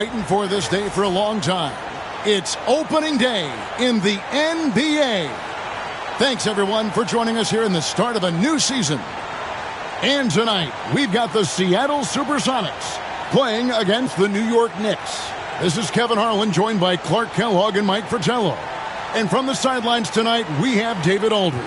Waiting for this day for a long time. It's opening day in the NBA. Thanks, everyone, for joining us here in the start of a new season. And tonight, we've got the Seattle Supersonics playing against the New York Knicks. This is Kevin Harlan, joined by Clark Kellogg and Mike Fratello. And from the sidelines tonight, we have David Aldridge.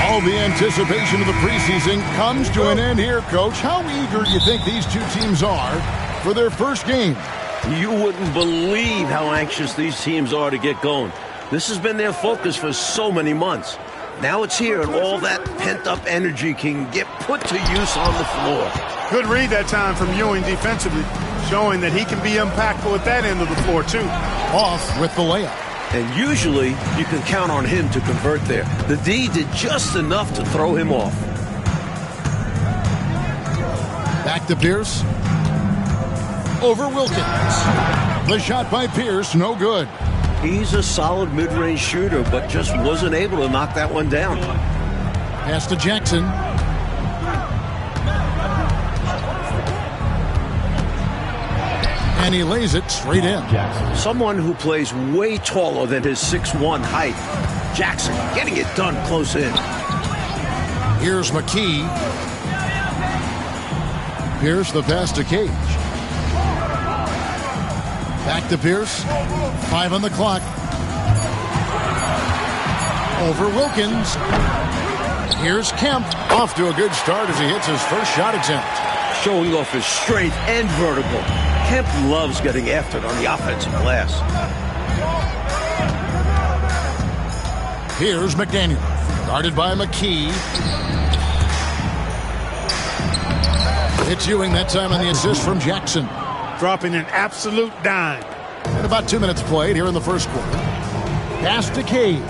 All the anticipation of the preseason comes to an end here, Coach. How eager do you think these two teams are for their first game? You wouldn't believe how anxious these teams are to get going. This has been their focus for so many months. Now it's here, and all that pent-up energy can get put to use on the floor. Good read that time from Ewing defensively, showing that he can be impactful at that end of the floor, too. Off with the layup. And usually, you can count on him to convert there. The D did just enough to throw him off. Back to Pierce. Over Wilkins. The shot by Pierce, no good. He's a solid mid-range shooter, but just wasn't able to knock that one down. Pass to Jackson. And he lays it straight in. Someone who plays way taller than his 6'1" height. Jackson getting it done close in. Here's McKee. Pierce, the pass to Cage. Back to Pierce. 5 on the clock. Over Wilkins. Here's Kemp. Off to a good start as he hits his first shot attempt. Showing off his strength and vertical. Kemp loves getting after it on the offensive glass. Here's McDaniel. Guarded by McKee. It's Ewing that time on the assist from Jackson. Dropping an absolute dime. And about 2 minutes played here in the first quarter. Pass to Cage.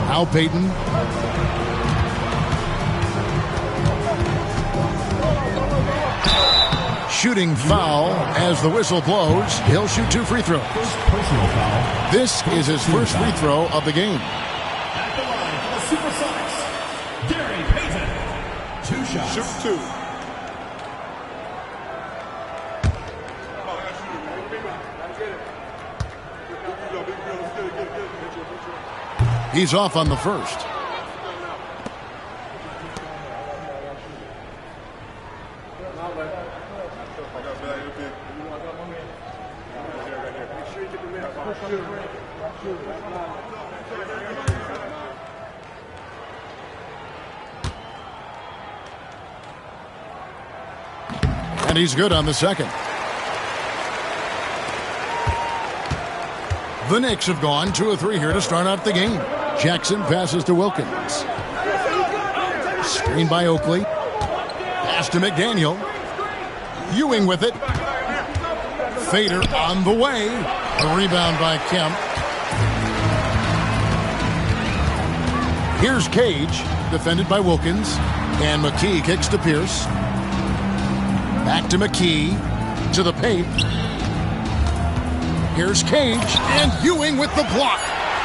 Al Payton. Shooting foul as the whistle blows. He'll shoot 2 free throws. This is his first free throw of the game. At the line for the Supersonics, Gary Payton. 2 shots. Shoot 2. He's off on the first. And he's good on the second. The Knicks have gone 2 of 3 here to start out the game. Jackson passes to Wilkins. Screen by Oakley. Pass to McDaniel. Ewing with it. Fader on the way. A rebound by Kemp. Here's Cage, defended by Wilkins. And McKee kicks to Pierce. Back to McKee. To the paint. Here's Cage. And Ewing with the block.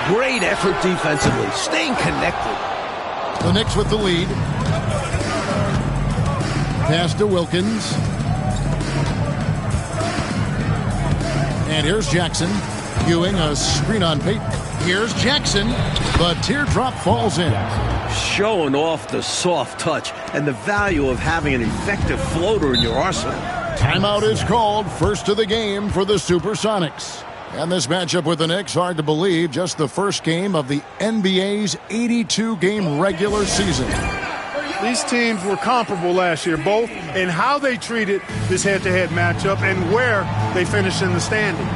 Great effort defensively. Staying connected. The Knicks with the lead. Pass to Wilkins. And here's Jackson. Ewing, a screen on Payton. Here's Jackson. The teardrop falls in. Showing off the soft touch and the value of having an effective floater in your arsenal. Timeout is called. First of the game for the Supersonics. And this matchup with the Knicks, hard to believe, just the first game of the NBA's 82-game regular season. These teams were comparable last year, both in how they treated this head-to-head matchup and where they finished in the standings.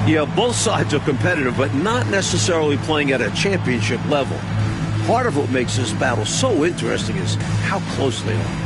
Yeah, both sides are competitive, but not necessarily playing at a championship level. Part of what makes this battle so interesting is how close they are.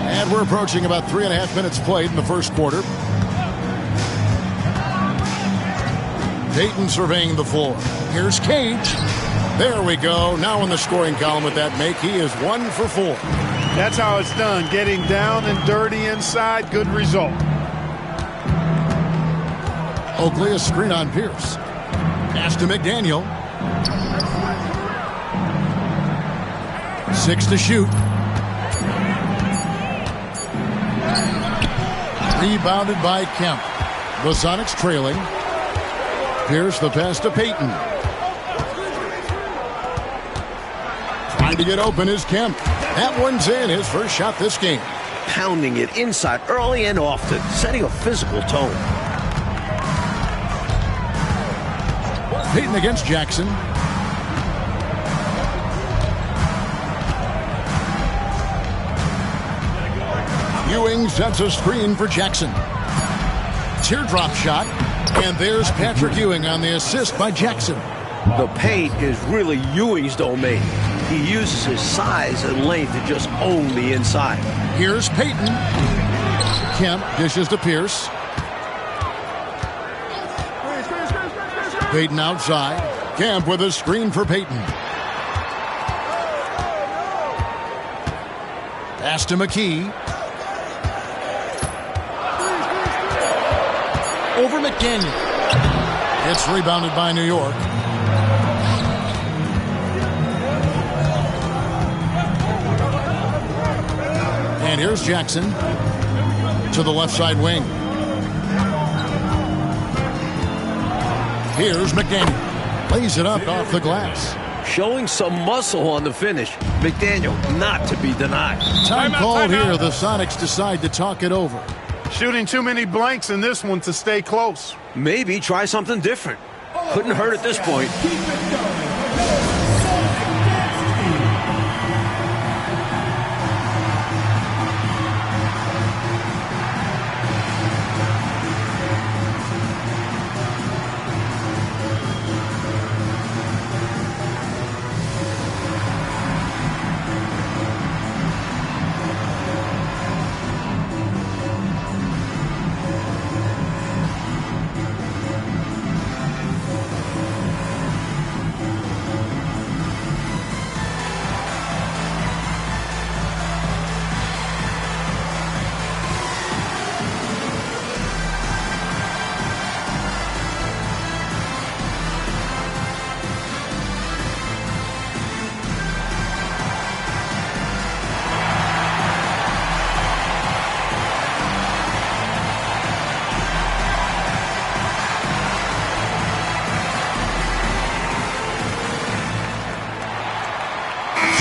And we're approaching about 3.5 minutes played in the first quarter. Payton surveying the floor. Here's Cage. There we go. Now in the scoring column with that make, he is 1 for 4. That's how it's done. Getting down and dirty inside. Good result. Oakley, a screen on Pierce. Pass to McDaniel. 6 to shoot. Rebounded by Kemp. The Sonics trailing. Pierce the pass to Payton. Trying to get open is Kemp. That one's in, his first shot this game. Pounding it inside early and often, setting a physical tone. Payton against Jackson. Ewing sets a screen for Jackson. Teardrop shot. And there's Patrick Ewing on the assist by Jackson. The paint is really Ewing's domain. He uses his size and length to just own the inside. Here's Payton. Kemp dishes to Pierce. Payton outside. Kemp with a screen for Payton. Pass to McKee. Over McDaniel. It's rebounded by New York. And here's Jackson to the left side wing. Here's McDaniel. Lays it up off the glass. Showing some muscle on the finish. McDaniel not to be denied. Time called here. The Sonics decide to talk it over. Shooting too many blanks in this one to stay close. Maybe try something different. Couldn't hurt at this point. Keep it going.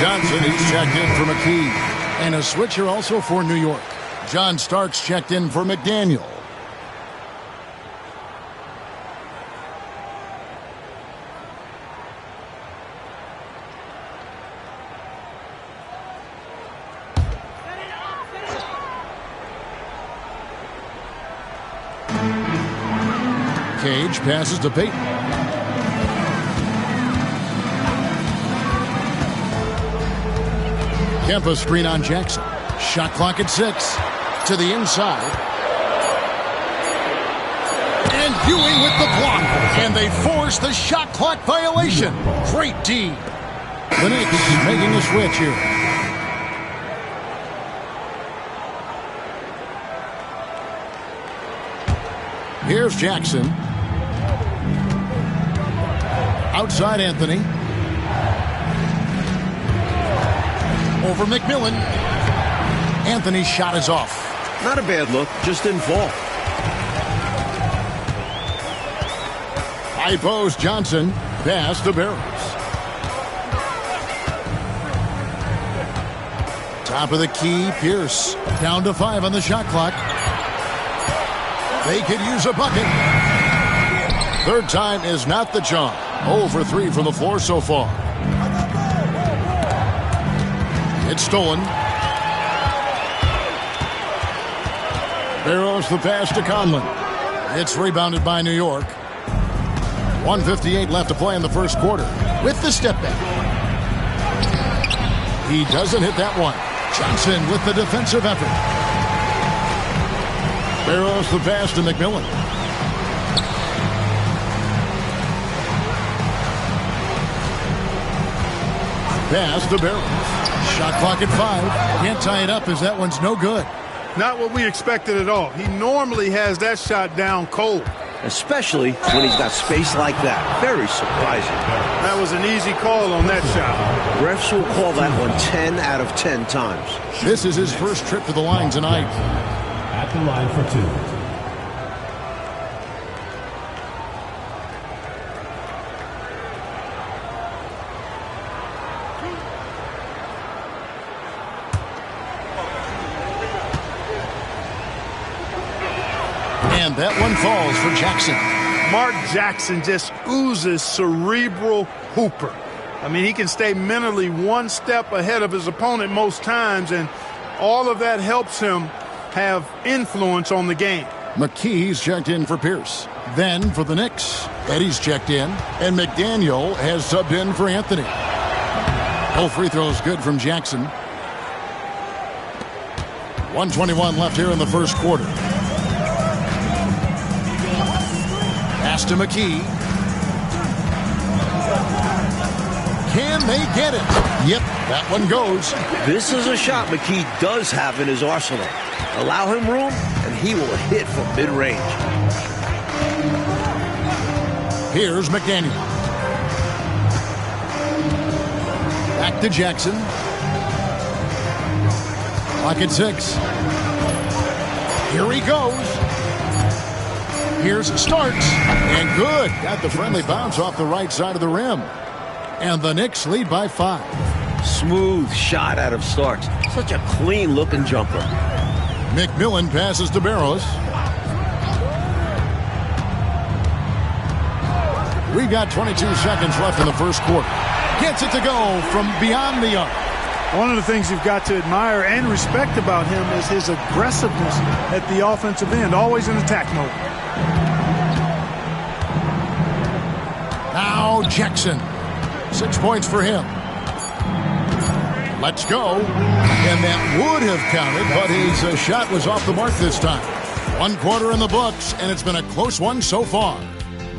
Johnson, he's checked in for McKee. And a switcher also for New York. John Starks checked in for McDaniel. Cage passes to Payton. Kemp a screen on Jackson. Shot clock at 6. To the inside. And Ewing with the block. And they force the shot clock violation. Great D. The Knicks making a switch here. Here's Jackson. Outside Anthony. Over McMillan. Anthony's shot is off. Not a bad look, just didn't fall. High post Johnson. Pass to Barrows. Top of the key, Pierce. Down to 5 on the shot clock. They could use a bucket. Third time is not the charm. 0 for 3 from the floor so far. It's stolen. Barrows the pass to Conlon. It's rebounded by New York. 1:58 left to play in the first quarter. With the step back. He doesn't hit that one. Johnson with the defensive effort. Barrows the pass to McMillan. Pass to Barrows. Shot clock at 5. Can't tie it up as that one's no good. Not what we expected at all. He normally has that shot down cold. Especially when he's got space like that. Very surprising. That was an easy call on that shot. Refs will call that one 10 out of 10 times. This is his first trip to the line tonight. At the line for 2. And that one falls for Jackson. Mark Jackson just oozes cerebral hooper. I mean, he can stay mentally one step ahead of his opponent most times, and all of that helps him have influence on the game. McKee's checked in for Pierce. Then for the Knicks, Eddie's checked in, and McDaniel has subbed in for Anthony. Both free throws good from Jackson. 1:21 left here in the first quarter. Pass to McKee. Can they get it? Yep, that one goes. This is a shot McKee does have in his arsenal. Allow him room, and he will hit from mid-range. Here's McDaniel. Back to Jackson. Clock at 6. Here he goes. Here's Starks. And good. Got the friendly bounce off the right side of the rim. And the Knicks lead by 5. Smooth shot out of Starks. Such a clean-looking jumper. McMillan passes to Barrows. We've got 22 seconds left in the first quarter. Gets it to go from beyond the arc. One of the things you've got to admire and respect about him is his aggressiveness at the offensive end, always in attack mode. Now Jackson. 6 points for him. Let's go. And that would have counted, but his shot was off the mark this time. 1 quarter in the books, and it's been a close one so far.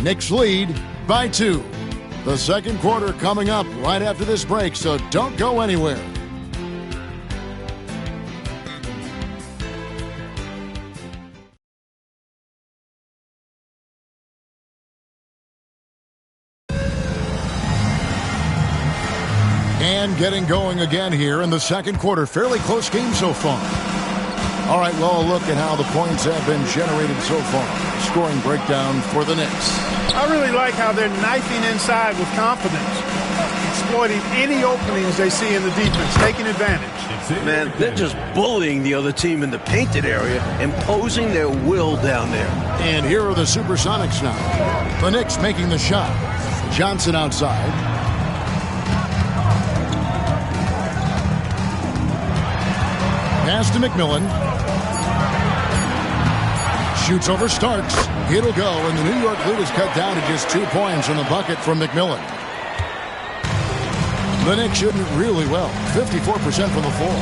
Knicks lead by 2. The second quarter coming up right after this break, so don't go anywhere. And getting going again here in the second quarter. Fairly close game so far. All right, well, a look at how the points have been generated so far. Scoring breakdown for the Knicks. I really like how they're knifing inside with confidence, exploiting any openings they see in the defense, taking advantage. Man, they're just bullying the other team in the painted area, imposing their will down there. And here are the Supersonics now. The Knicks making the shot. Johnson outside. Pass to McMillan. Shoots over Starks. It'll go, and the New York lead is cut down to just 2 points in the bucket from McMillan. The Knicks shooting really well. 54% from the floor.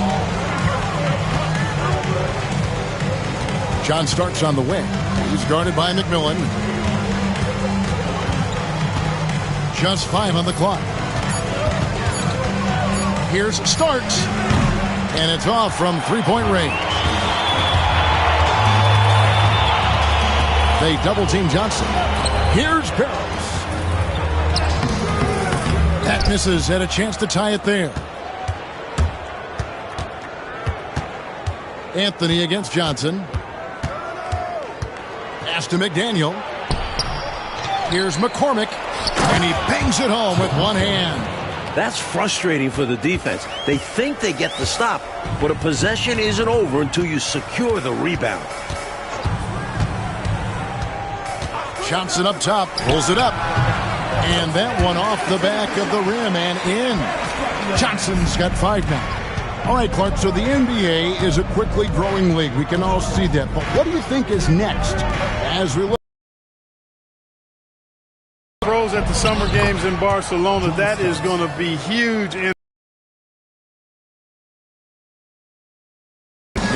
John Starks on the wing. He's guarded by McMillan. Just 5 on the clock. Here's Starks. And it's off from three-point range. They double-team Johnson. Here's Barrows. That misses. Had a chance to tie it there. Anthony against Johnson. Pass to McDaniel. Here's McCormick. And he bangs it home with one hand. That's frustrating for the defense. They think they get the stop, but a possession isn't over until you secure the rebound. Johnson up top, pulls it up. And that one off the back of the rim and in. Johnson's got 5 now. All right, Clark, so the NBA is a quickly growing league. We can all see that. But what do you think is next as we look? Pros at the Summer Games in Barcelona, that is going to be huge.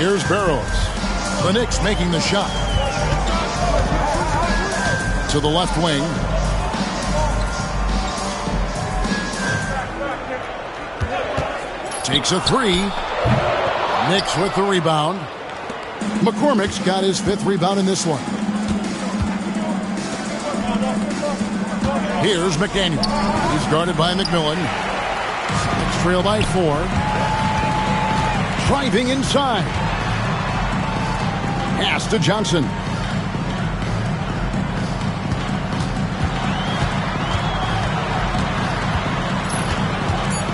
Here's Barrows. The Knicks making the shot. To the left wing. Takes a three. Knicks with the rebound. McCormick's got his 5th rebound in this one. Here's McDaniel. He's guarded by McMillan. Knicks trail by 4. Driving inside. Pass to Johnson.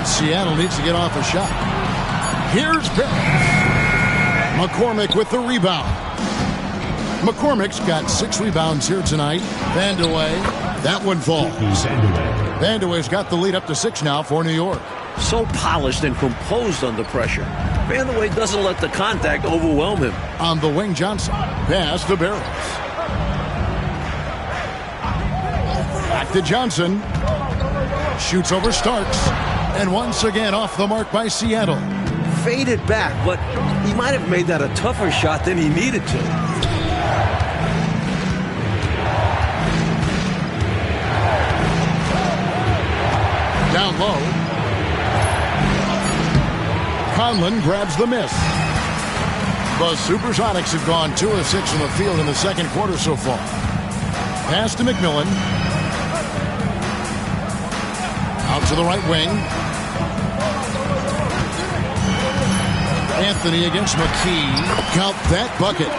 Seattle needs to get off a shot. Here's Barrows. McCormick with the rebound. McCormick's got 6 rebounds here tonight. Vandeweghe. That one falls. Vandeweghe's got the lead up to 6 now for New York. So polished and composed under pressure. Vandeweghe doesn't let the contact overwhelm him. On the wing, Johnson. Pass to Barrows. Back to Johnson. Shoots over Starks. And once again off the mark by Seattle. Faded back, but he might have made that a tougher shot than he needed to. Down low. Conlon grabs the miss. The Supersonics have gone 2 of 6 from the field in the second quarter so far. Pass to McMillan. Out to the right wing. Anthony against McKee. Count that bucket.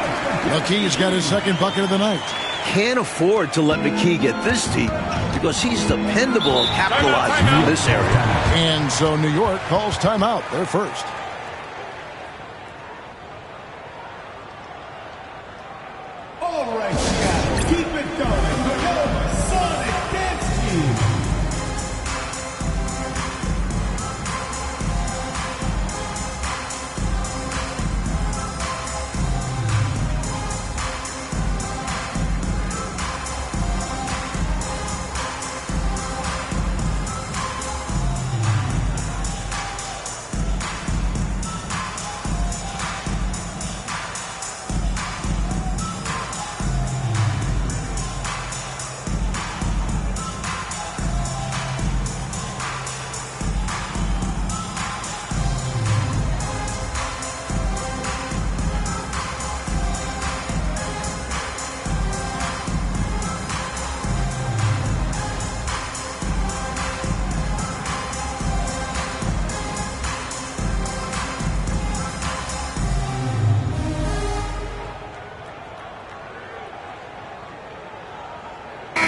McKee's got his 2nd bucket of the night. Can't afford to let McKee get this deep because he's dependable at capitalizing in this area. And so New York calls timeout. They're first. All right, Seattle, keep it going. Go Sonic Dance Team.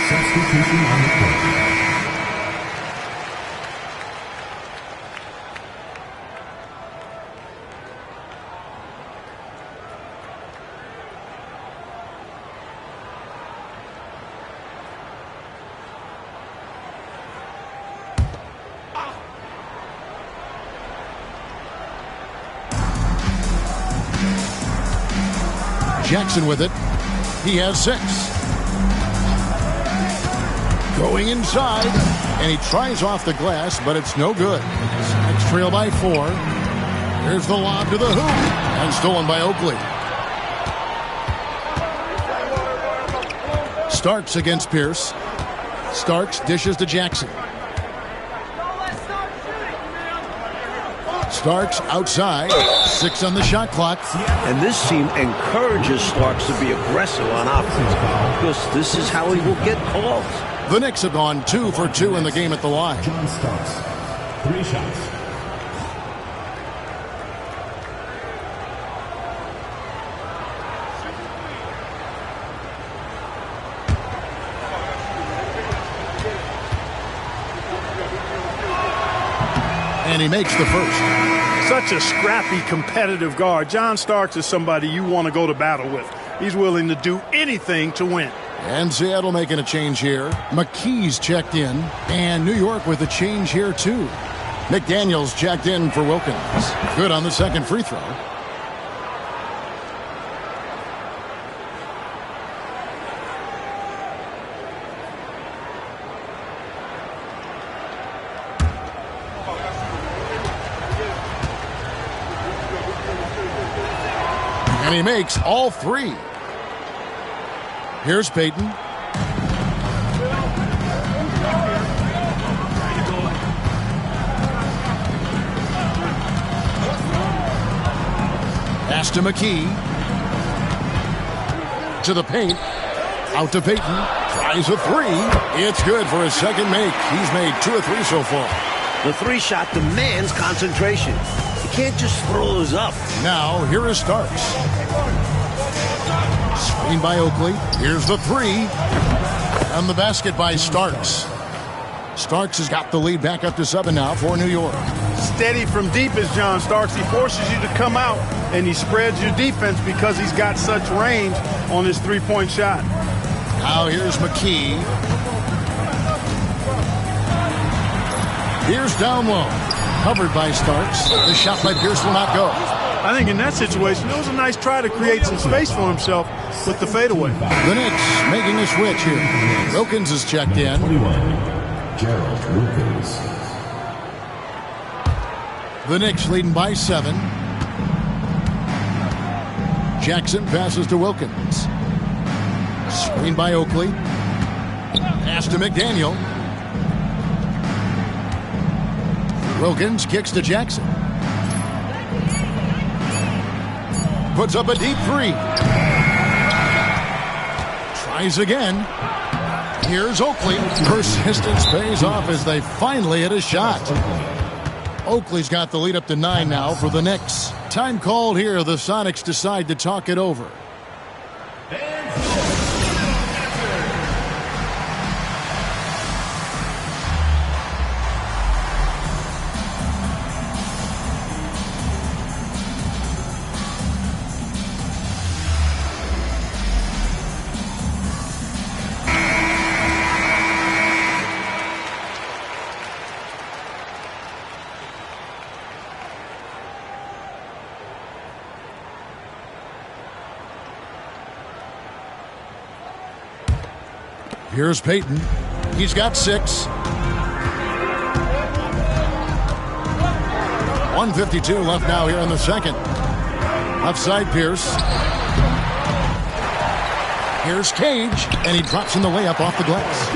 Substitution on the court. Jackson with it. He has 6. Going inside, and he tries off the glass, but it's no good. Knicks trail by 4. Here's the lob to the hoop, and stolen by Oakley. Starks against Pierce. Starks dishes to Jackson. Starks outside. 6 on the shot clock. And this team encourages Starks to be aggressive on offense because this is how he will get calls. The Knicks have gone 2 for 2 in the game at the line. John Starks, 3 shots. And he makes the first. Such a scrappy, competitive guard. John Starks is somebody you want to go to battle with. He's willing to do anything to win. And Seattle making a change here. McKee's checked in. And New York with a change here, too. McDaniels checked in for Wilkins. Good on the second free throw. And he makes all three. Here's Payton. Pass to McKee. To the paint. Out to Payton. Tries a three. It's good for his second make. He's made 2 of 3 so far. The three-shot demands concentration. You can't just throw those up. Now, here is Starks. Screen by Oakley. Here's the three. And the basket by Starks. Starks has got the lead back up to 7 now for New York. Steady from deep is John Starks. He forces you to come out, and he spreads your defense because he's got such range on his three-point shot. Now here's McKee. Here's down low. Covered by Starks. The shot by Pierce will not go. I think in that situation, it was a nice try to create some space for himself with the fadeaway. The Knicks making a switch here. Wilkins is checked in. 21. Gerald Wilkins. The Knicks leading by 7. Jackson passes to Wilkins. Screen by Oakley. Pass to McDaniel. Wilkins kicks to Jackson. Puts up a deep three. Tries again. Here's Oakley. Persistence pays off as they finally hit a shot. Oakley's got the lead up to 9 now for the Knicks. Time called here. The Sonics decide to talk it over. Here's Payton. He's got 6. 1:52 left now here in the second. Offside Pierce. Here's Cage, and he drops in the layup off the glass.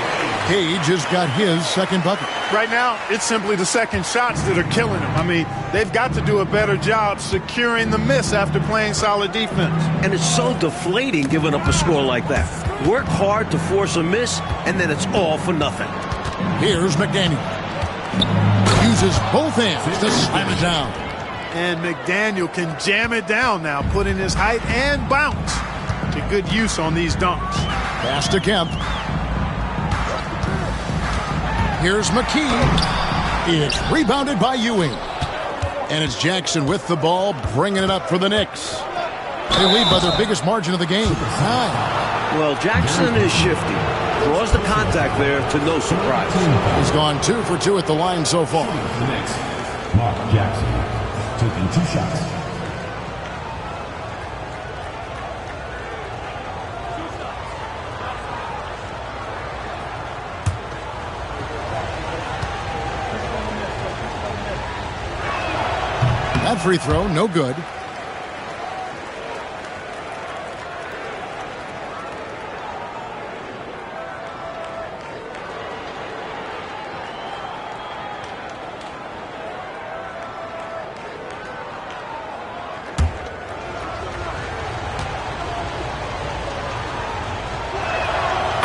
Cage has got his second bucket. Right now, it's simply the second shots that are killing him. I mean, they've got to do a better job securing the miss after playing solid defense. And it's so deflating giving up a score like that. Work hard to force a miss, and then it's all for nothing. Here's McDaniel. Uses both hands to slam it down. And McDaniel can jam it down now, putting his height and bounce to good use on these dunks. Pass to Kemp. Here's McKee. It's rebounded by Ewing. And it's Jackson with the ball, bringing it up for the Knicks. They lead by their biggest margin of the game, 9. Well, Jackson is shifty. Draws the contact there to no surprise. He's gone 2 for 2 at the line so far. Next, Mark Jackson. Taking 2 shots. That free throw, no good.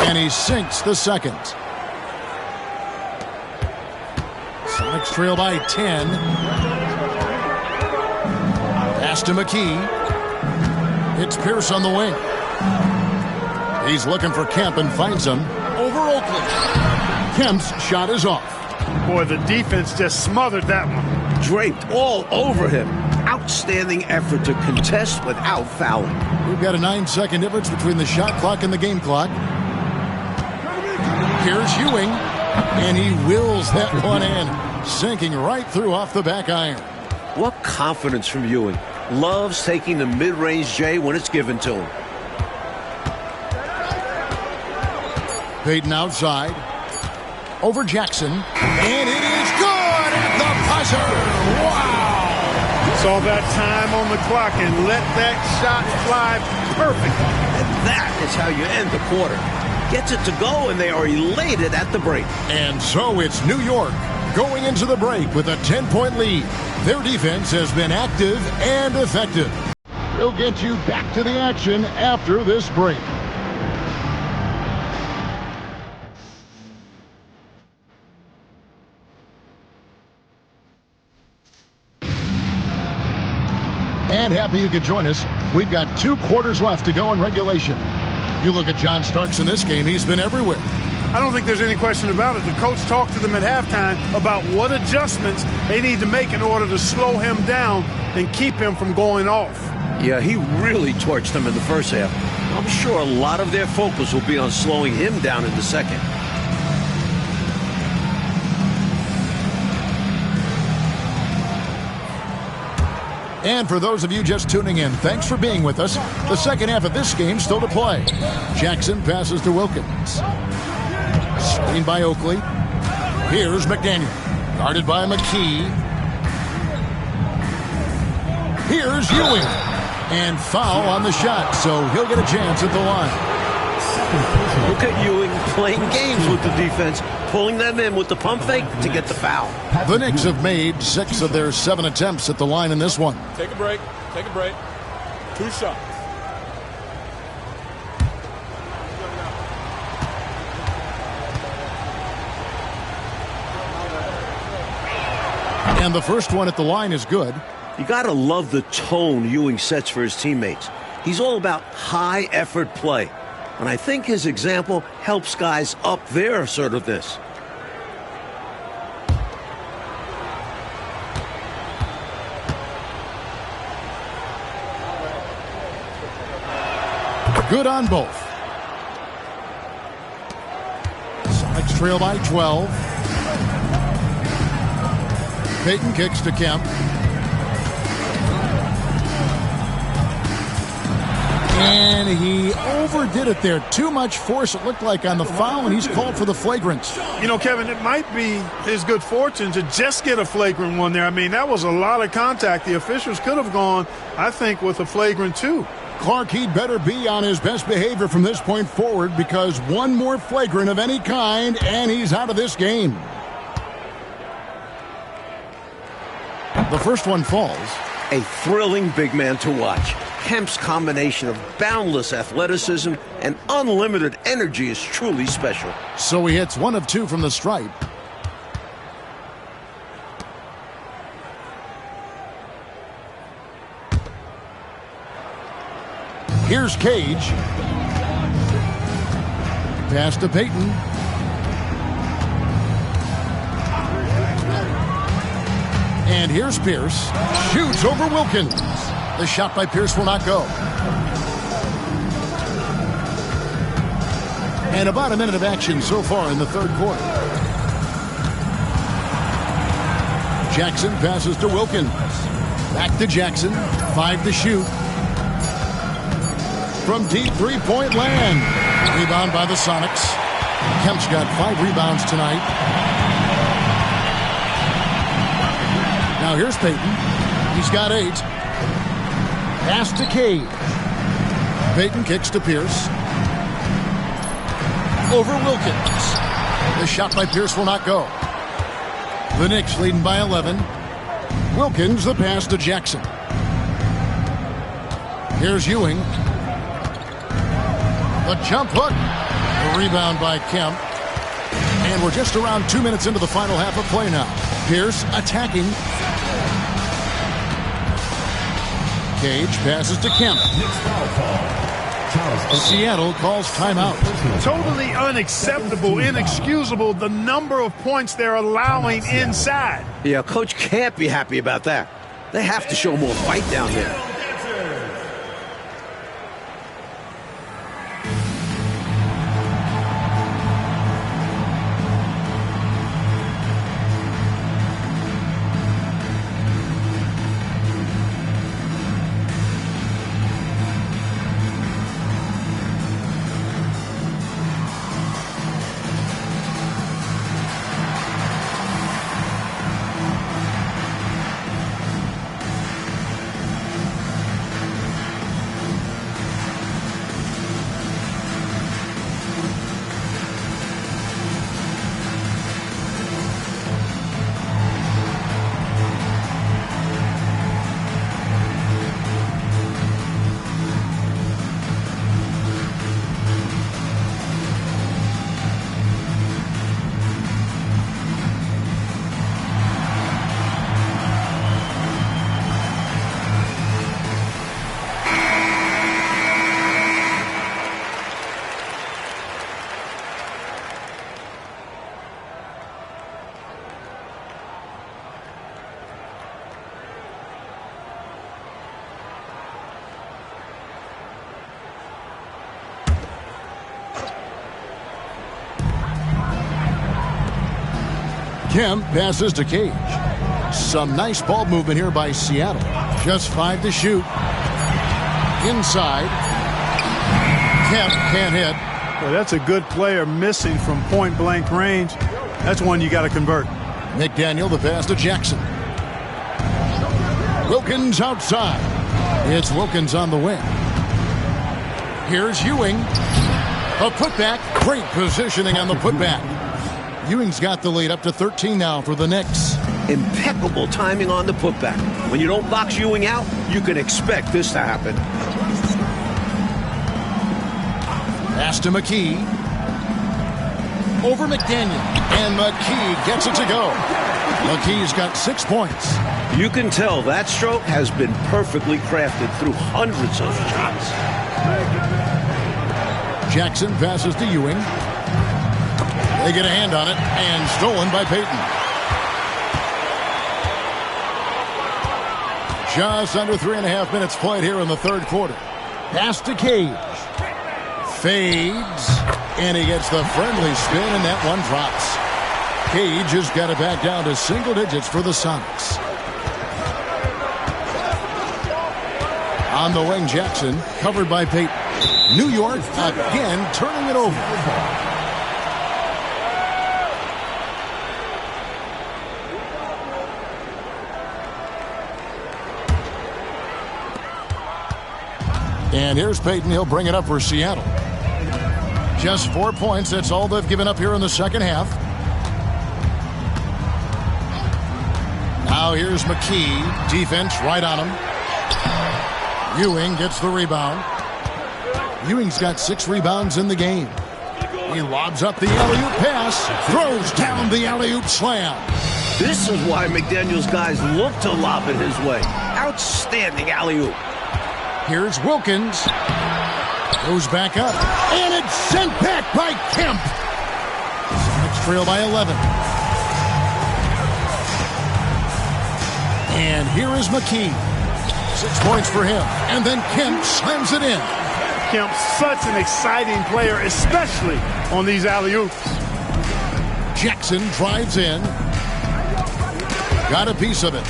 And he sinks the second. Sonics trail by 10. Pass to McKee. It's Pierce on the wing. He's looking for Kemp and finds him over Oakley. Kemp's shot is off. Boy, the defense just smothered that one. Draped all over him. Outstanding effort to contest without fouling. We've got a 9-second difference between the shot clock and the game clock. Here's Ewing, and he wills that one in, sinking right through off the back iron. What confidence from Ewing. Loves taking the mid-range J when it's given to him. Payton outside. Over Jackson. And it is good at the buzzer. Wow! Saw that time on the clock and let that shot fly perfect. And that is how you end the quarter. Gets it to go, and they are elated at the break. And so it's New York going into the break with a 10-point lead. Their defense has been active and effective. We'll get you back to the action after this break. And happy you could join us. We've got 2 quarters left to go in regulation. You look at John Starks in this game, he's been everywhere. I don't think there's any question about it. The coach talked to them at halftime about what adjustments they need to make in order to slow him down and keep him from going off. Yeah, he really torched them in the first half. I'm sure a lot of their focus will be on slowing him down in the second. And for those of you just tuning in, thanks for being with us. The second half of this game still to play. Jackson passes to Wilkins. Screen by Oakley. Here's McDaniel. Guarded by McKee. Here's Ewing. And foul on the shot, so he'll get a chance at the line. Look at Ewing playing games with the defense, pulling them in with the pump fake to get the foul. The Knicks have made 6 of their 7 attempts at the line in this one. Take a break. Take a break. 2 shots. And the first one at the line is good. You got to love the tone Ewing sets for his teammates. He's all about high-effort play. And I think his example helps guys up their assertiveness. Good on both. Sonics trail by 12. Payton kicks to Kemp. And he overdid it there. Too much force, it looked like, on the foul, and he's called for the flagrant. You know, Kevin, it might be his good fortune to just get a flagrant one there. I mean, that was a lot of contact. The officials could have gone, I think, with a flagrant too. Clark, he'd better be on his best behavior from this point forward, because one more flagrant of any kind, and he's out of this game. The first one falls. A thrilling big man to watch. Kemp's combination of boundless athleticism and unlimited energy is truly special. So he hits 1 of 2 from the stripe. Here's Cage. Pass to Payton. And here's Pierce. Shoots over Wilkins. The shot by Pierce will not go. And about a minute of action so far in the third quarter. Jackson passes to Wilkins. Back to Jackson. 5 to shoot. From deep three-point land. Rebound by the Sonics. Kemp's got 5 rebounds tonight. Now here's Payton. He's got 8. Pass to Cage. Payton kicks to Pierce. Over Wilkins. The shot by Pierce will not go. The Knicks leading by 11. Wilkins the pass to Jackson. Here's Ewing. The jump hook. The rebound by Kemp. And we're just around 2 minutes into the final half of play now. Pierce attacking. Cage passes to Kemp. Seattle calls timeout. Totally unacceptable, inexcusable, the number of points they're allowing inside. Yeah, Coach can't be happy about that. They have to show more fight down there. Kemp passes to Cage. Some nice ball movement here by Seattle. Just 5 to shoot. Inside. Kemp can't hit. Well, that's a good player missing from point-blank range. That's one you got to convert. McDaniel, the pass to Jackson. Wilkins outside. It's Wilkins on the wing. Here's Ewing. A putback. Great positioning on the putback. Ewing's got the lead up to 13 now for the Knicks. Impeccable timing on the putback. When you don't box Ewing out, you can expect this to happen. Pass to McKee. Over McDaniel. And McKee gets it to go. McKee's got 6 points. You can tell that stroke has been perfectly crafted through hundreds of shots. Jackson passes to Ewing. They get a hand on it, and stolen by Payton. Just under 3.5 minutes played here in the third quarter. Pass to Cage. Fades, and he gets the friendly spin, and that one drops. Cage has got it back down to single digits for the Sonics. On the wing, Jackson, covered by Payton. New York again turning it over. And here's Payton. He'll bring it up for Seattle. Just 4 points. That's all they've given up here in the second half. Now here's McKee. Defense right on him. Ewing gets the rebound. Ewing's got 6 rebounds in the game. He lobs up the alley-oop pass. Throws down the alley-oop slam. This is why McDaniel's guys look to lob it his way. Outstanding alley-oop. Here's Wilkins. Goes back up. And it's sent back by Kemp. Sonics trail by 11. And here is McKee. 6 points for him. And then Kemp slams it in. Kemp's such an exciting player, especially on these alley-oops. Jackson drives in. Got a piece of it.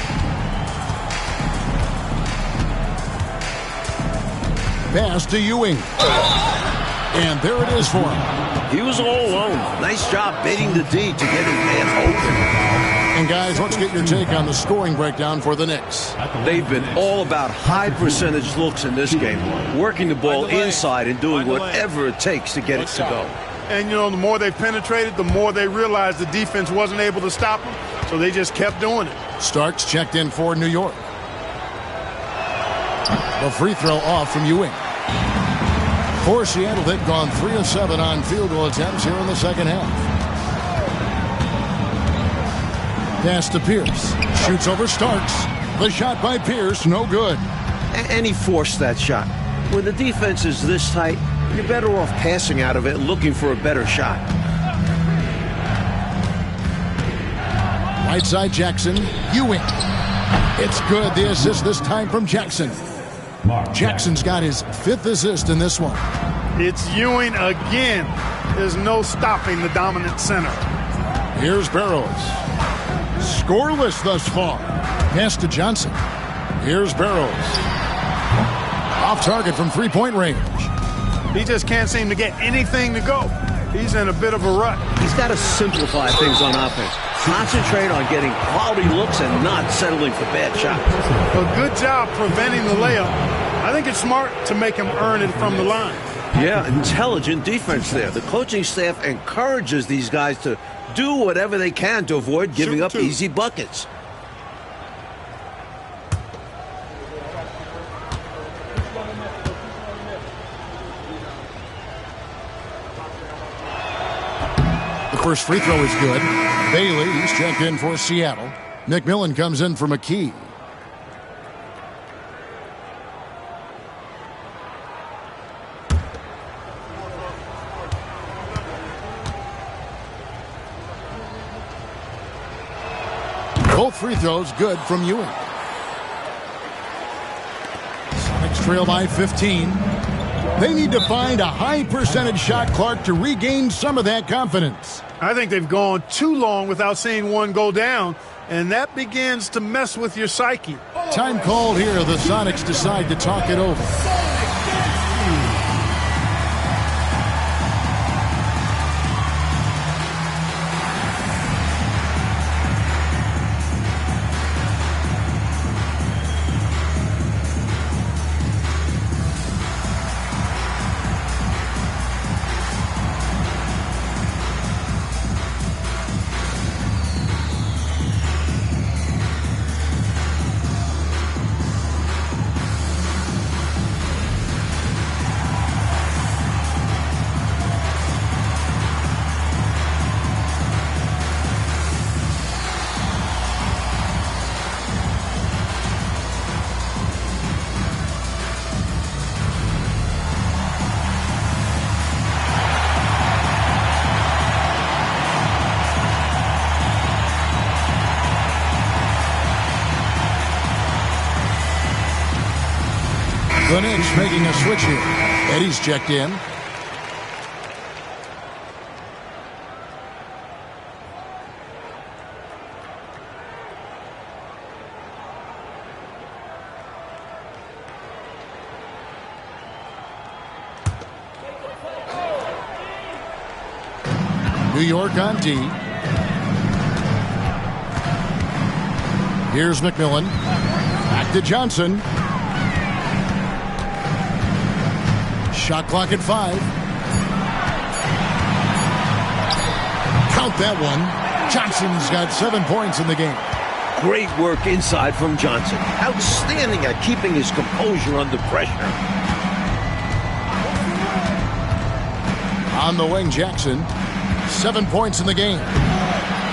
Pass to Ewing. And there it is for him. He was all alone. Nice job baiting the D to get his man open. And guys, let's get your take on the scoring breakdown for the Knicks. They've been all about high percentage looks in this game, working the ball inside and doing whatever it takes to get it to go. And, you know, the more they penetrated, the more they realized the defense wasn't able to stop them, so they just kept doing it. Starks checked in for New York. The free throw off from Ewing. For Seattle, they've gone 3 of 7 on field goal attempts here in the second half. Pass to Pierce. Shoots over Starks. The shot by Pierce, no good. And he forced that shot. When the defense is this tight, you're better off passing out of it and looking for a better shot. Right side Jackson. Ewing. It's good. The assist this time from Jackson. Jackson's got his 5th assist in this one. It's Ewing again. There's no stopping the dominant center. Here's Barrows. Scoreless thus far. Pass to Johnson. Here's Barrows. Off target from three-point range. He just can't seem to get anything to go. He's in a bit of a rut. He's got to simplify things on offense. Concentrate on getting quality looks and not settling for bad shots. A good job preventing the layup. I think it's smart to make him earn it from the line. Yeah, intelligent defense there. The coaching staff encourages these guys to do whatever they can to avoid giving up easy buckets. The first free throw is good. Bailey, he's checked in for Seattle. McMillan comes in for McKee. Both free throws good from Ewing. Sonics trail by 15. They need to find a high percentage shot, Clark, to regain some of that confidence. I think they've gone too long without seeing one go down, and that begins to mess with your psyche. Time called here. The Sonics decide to talk it over. The Knicks making a switch here. Eddie's checked in. New York on D. Here's McMillan. Back to Johnson. Shot clock at 5. Count that one. Johnson's got 7 points in the game. Great work inside from Johnson. Outstanding at keeping his composure under pressure. On the wing, Jackson. 7 points in the game.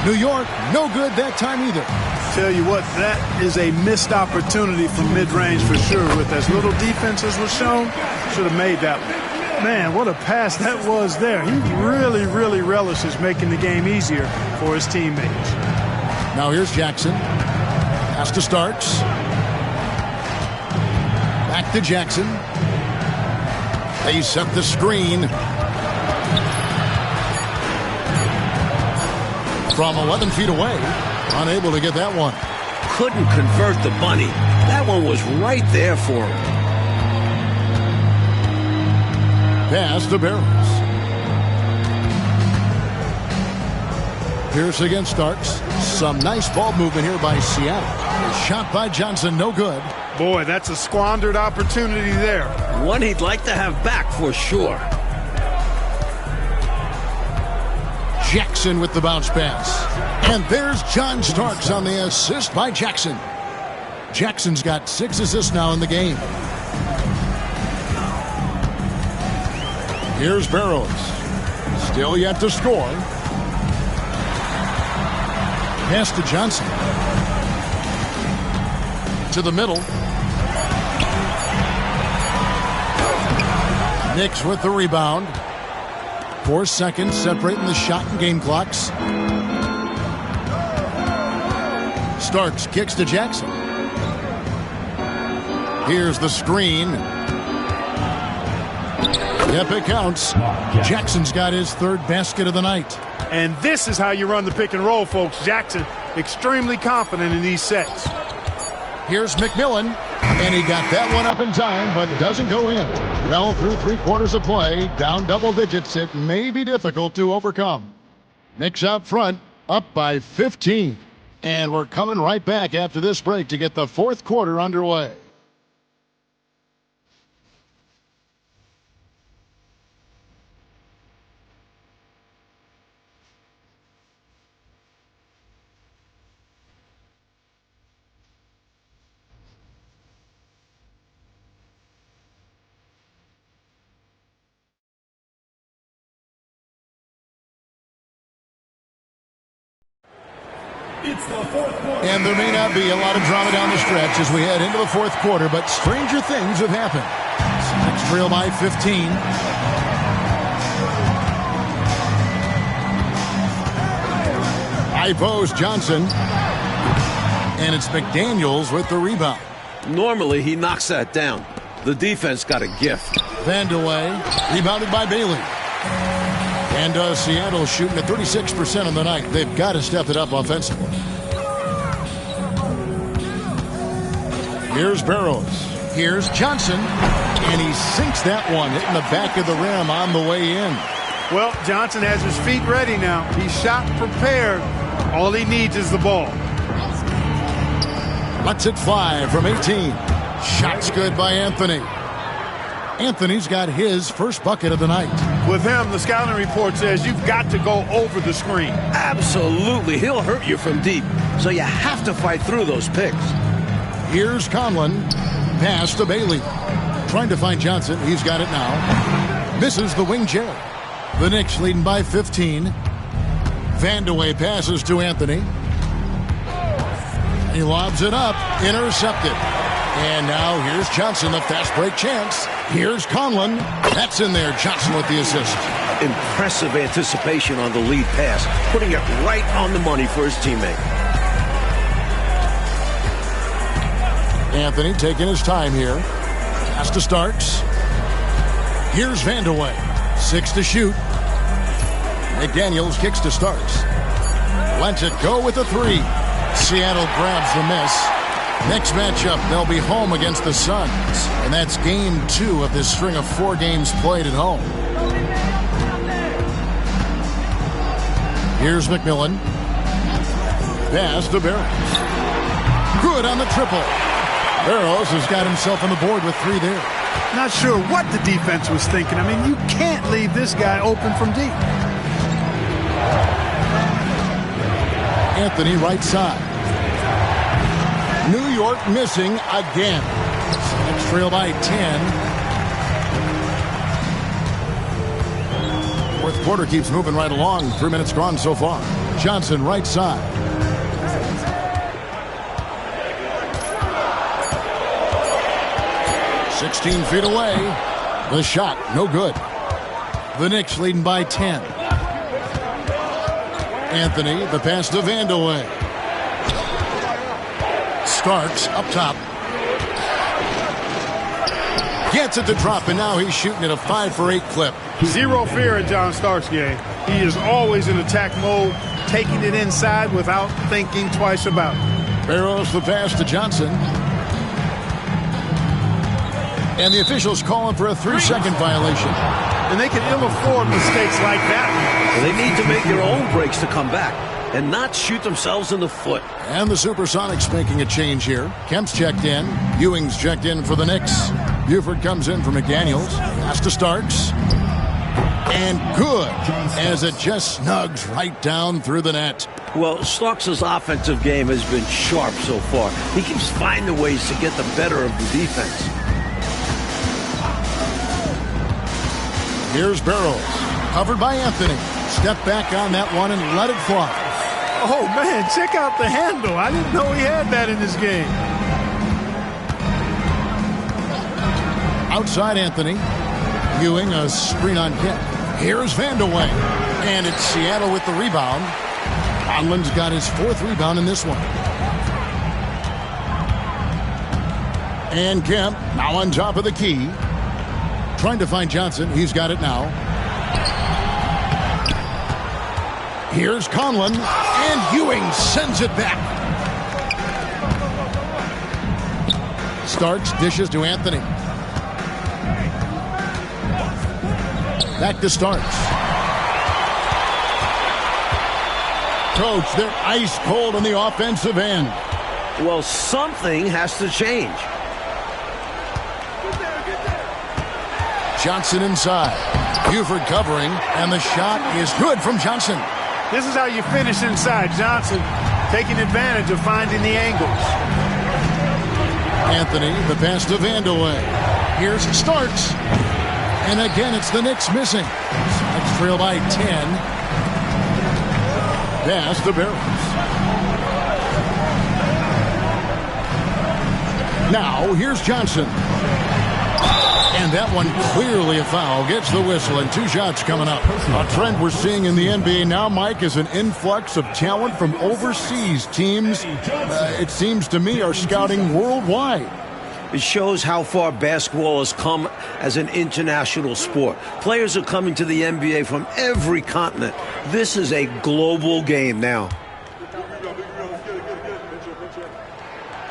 New York, no good that time either. Tell you what, that is a missed opportunity from mid-range for sure. With as little defense as was shown, should have made that one. Man, what a pass that was there. He really, really relishes making the game easier for his teammates. Now here's Jackson. Pass to Starks. Back to Jackson. They set the screen. From 11 feet away. Unable to get that one. Couldn't convert the bunny. That one was right there for him. Pass to Barrows. Pierce against Starks. Some nice ball movement here by Seattle. A shot by Johnson, no good. Boy, that's a squandered opportunity there. One he'd like to have back for sure. Jackson with the bounce pass. And there's John Starks on the assist by Jackson. Jackson's got 6 assists now in the game. Here's Barrows. Still yet to score. Pass to Johnson. To the middle. Knicks with the rebound. 4 seconds separating the shot and game clocks. Starks kicks to Jackson. Here's the screen. Yep, it counts. Jackson's got his 3rd basket of the night. And this is how you run the pick and roll, folks. Jackson, extremely confident in these sets. Here's McMillan. And he got that one up in time, but doesn't go in. Well, through 3 quarters of play, down double digits, it may be difficult to overcome. Knicks out front, up by 15. And we're coming right back after this break to get the 4th quarter underway. It's the 4th quarter. And there may not be a lot of drama down the stretch as we head into the 4th quarter, but stranger things have happened. Sonics trail by 15. High post Johnson. And it's McDaniels with the rebound. Normally, he knocks that down. The defense got a gift. Vandeweghe, rebounded by Bailey. And Seattle shooting at 36% on the night. They've got to step it up offensively. Here's Barrows. Here's Johnson. And he sinks that one, hitting the back of the rim on the way in. Well, Johnson has his feet ready now. He's shot prepared. All he needs is the ball. Lets it fly from 18. Shot's good by Anthony. Anthony's got his first bucket of the night. With him, the scouting report says you've got to go over the screen. Absolutely. He'll hurt you from deep. So you have to fight through those picks. Here's Conlon. Pass to Bailey. Trying to find Johnson. He's got it now. Misses the wing J. The Knicks leading by 15. Vandeweghe passes to Anthony. He lobs it up. Intercepted. And now here's Johnson, the fast break chance. Here's Conlon. That's in there. Johnson with the assist. Impressive anticipation on the lead pass, putting it right on the money for his teammate. Anthony taking his time here. Pass to Starks. Here's Vandeweghe. 6 to shoot. McDaniels kicks to Starks. Lets it go with a 3. Seattle grabs the miss. Next matchup, they'll be home against the Suns. And that's game 2 of this string of 4 games played at home. Here's McMillan. Pass to Barrows. Good on the triple. Barrows has got himself on the board with 3 there. Not sure what the defense was thinking. I mean, you can't leave this guy open from deep. Anthony right side. New York missing again. Next trail by 10. Fourth quarter keeps moving right along. 3 minutes gone so far. Johnson right side. "16 feet away. The shot, no good. The Knicks leading by 10. Anthony, the pass to Vandeweghe. Starks up top. Gets it to drop, and now he's shooting at a 5 for 8 clip. Zero fear in John Starks' game. He is always in attack mode, taking it inside without thinking twice about it. Barrows the pass to Johnson. And the officials calling for a 3-second violation. And they can ill afford mistakes like that. They need to make their own breaks to come back and not shoot themselves in the foot. And the Supersonics making a change here. Kemp's checked in. Ewing's checked in for the Knicks. Buford comes in for McDaniels. Pass to Starks. And good, as it just snugs right down through the net. Well, Starks' offensive game has been sharp so far. He keeps finding ways to get the better of the defense. Here's Barrows. Covered by Anthony. Step back on that one and let it fly. Oh, man, check out the handle. I didn't know he had that in his game. Outside Anthony. Ewing, a screen on Kemp. Here's Vandeweghe. And it's Seattle with the rebound. Conlon's got his 4th rebound in this one. And Kemp now on top of the key. Trying to find Johnson. He's got it now. Here's Conlon. And Ewing sends it back. Starks dishes to Anthony. Back to Starks. Coach, they're ice cold on the offensive end. Well, something has to change. Johnson inside. Buford covering, and the shot is good from Johnson. This is how you finish inside. Johnson taking advantage of finding the angles. Anthony, the pass to Vandeweghe. Here's Starks. And again, it's the Knicks missing. Next trail by 10. Pass to Barrows. Now, here's Johnson. And that one clearly a foul. Gets the whistle, and 2 shots coming up. A trend we're seeing in the NBA now, Mike, is an influx of talent from overseas. Teams, it seems to me, are scouting worldwide. It shows how far basketball has come as an international sport. Players are coming to the NBA from every continent. This is a global game now.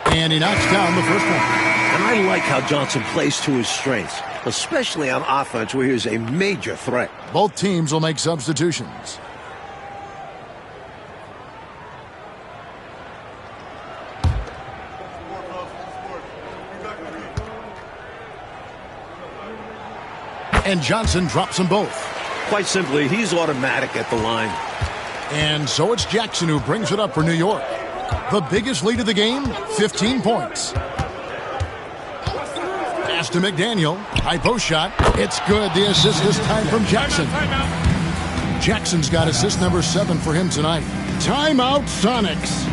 And he knocks down the first one. And I like how Johnson plays to his strengths, especially on offense where he's a major threat. Both teams will make substitutions. And Johnson drops them both. Quite simply, he's automatic at the line. And so it's Jackson who brings it up for New York. The biggest lead of the game, 15 points. Pass to McDaniel. High post shot. It's good. The assist this time from Jackson. Jackson's got assist number 7 for him tonight. Timeout, Sonics.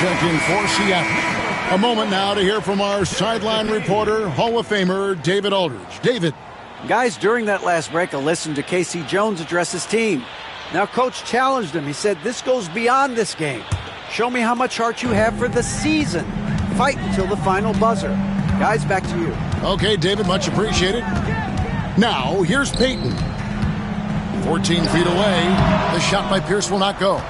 Checking for Seattle. A moment now to hear from our sideline reporter, Hall of Famer David Aldridge. David. Guys, during that last break, I listened to Casey Jones address his team. Now, Coach challenged him. He said, this goes beyond this game. Show me how much heart you have for the season. Fight until the final buzzer. Guys, back to you. Okay, David, much appreciated. Now, here's Peyton. 14 feet away. The shot by Pierce will not go.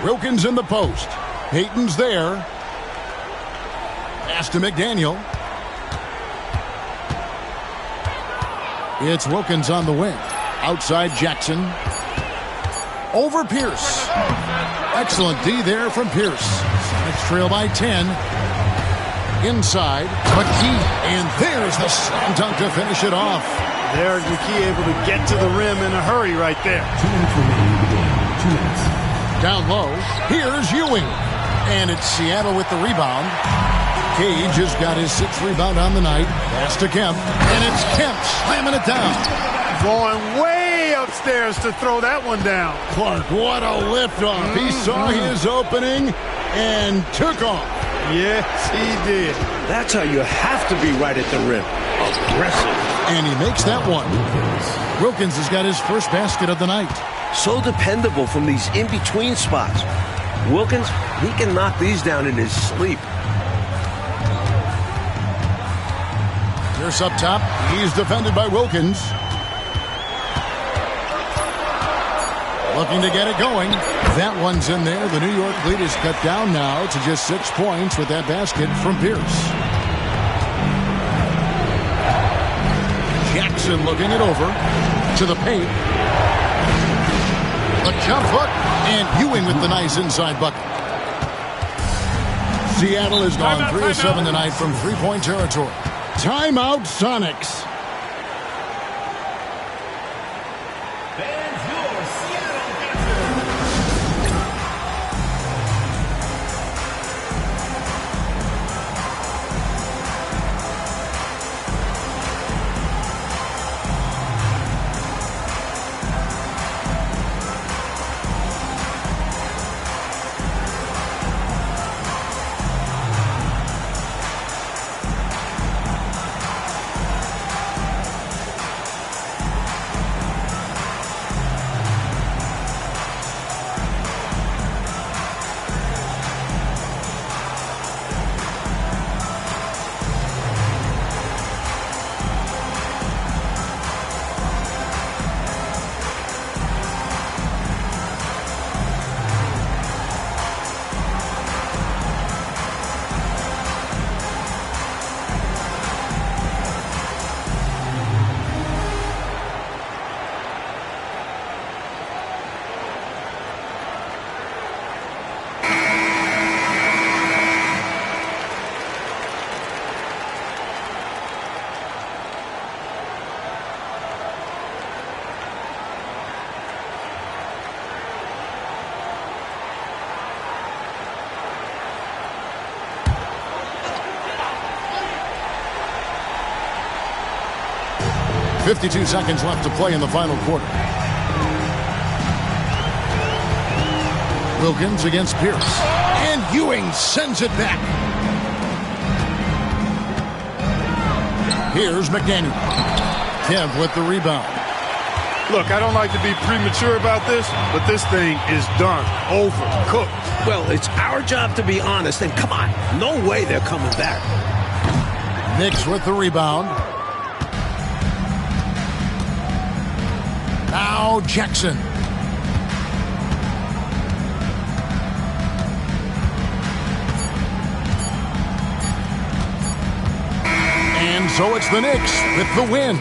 Wilkins in the post. Peyton's there. Pass to McDaniel. It's Wilkins on the wing. Outside Jackson. Over Pierce. Excellent D there from Pierce. Sonics trail by 10. Inside. McKee. And there's the slam dunk to finish it off. There's McKee able to get to the rim in a hurry right there. 2 minutes remaining in the game. 2 minutes. Down low, here's Ewing. And it's Seattle with the rebound. Cage has got his 6th rebound on the night. Pass to Kemp. And it's Kemp slamming it down. Going way upstairs to throw that one down. Clark, what a liftoff. He saw his opening and took off. Yes, he did. That's how you have to be right at the rim. Aggressive. And he makes that one. Wilkins has got his first basket of the night. So dependable from these in-between spots. Wilkins, he can knock these down in his sleep. Pierce up top. He's defended by Wilkins. Looking to get it going. That one's in there. The New York lead is cut down now to just 6 points with that basket from Pierce. Jackson looking it over to the paint. The jump hook, and Ewing with the nice inside bucket. Seattle has gone 3 of 7 tonight from three-point territory. Timeout, Sonics. 52 seconds left to play in the final quarter. Wilkins against Pierce. And Ewing sends it back. Here's McDaniel. Kemp with the rebound. Look, I don't like to be premature about this, but this thing is done, over, cooked. Well, it's our job to be honest, and come on, no way they're coming back. Knicks with the rebound. Now Jackson. And so it's the Knicks with the win.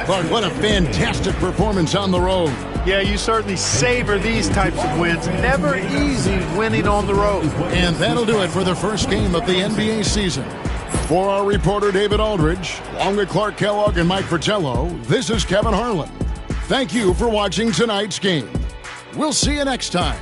But what a fantastic performance on the road. Yeah, you certainly savor these types of wins. Never easy winning on the road. And that'll do it for the first game of the NBA season. For our reporter David Aldridge, along with Clark Kellogg and Mike Fratello, this is Kevin Harlan. Thank you for watching tonight's game. We'll see you next time.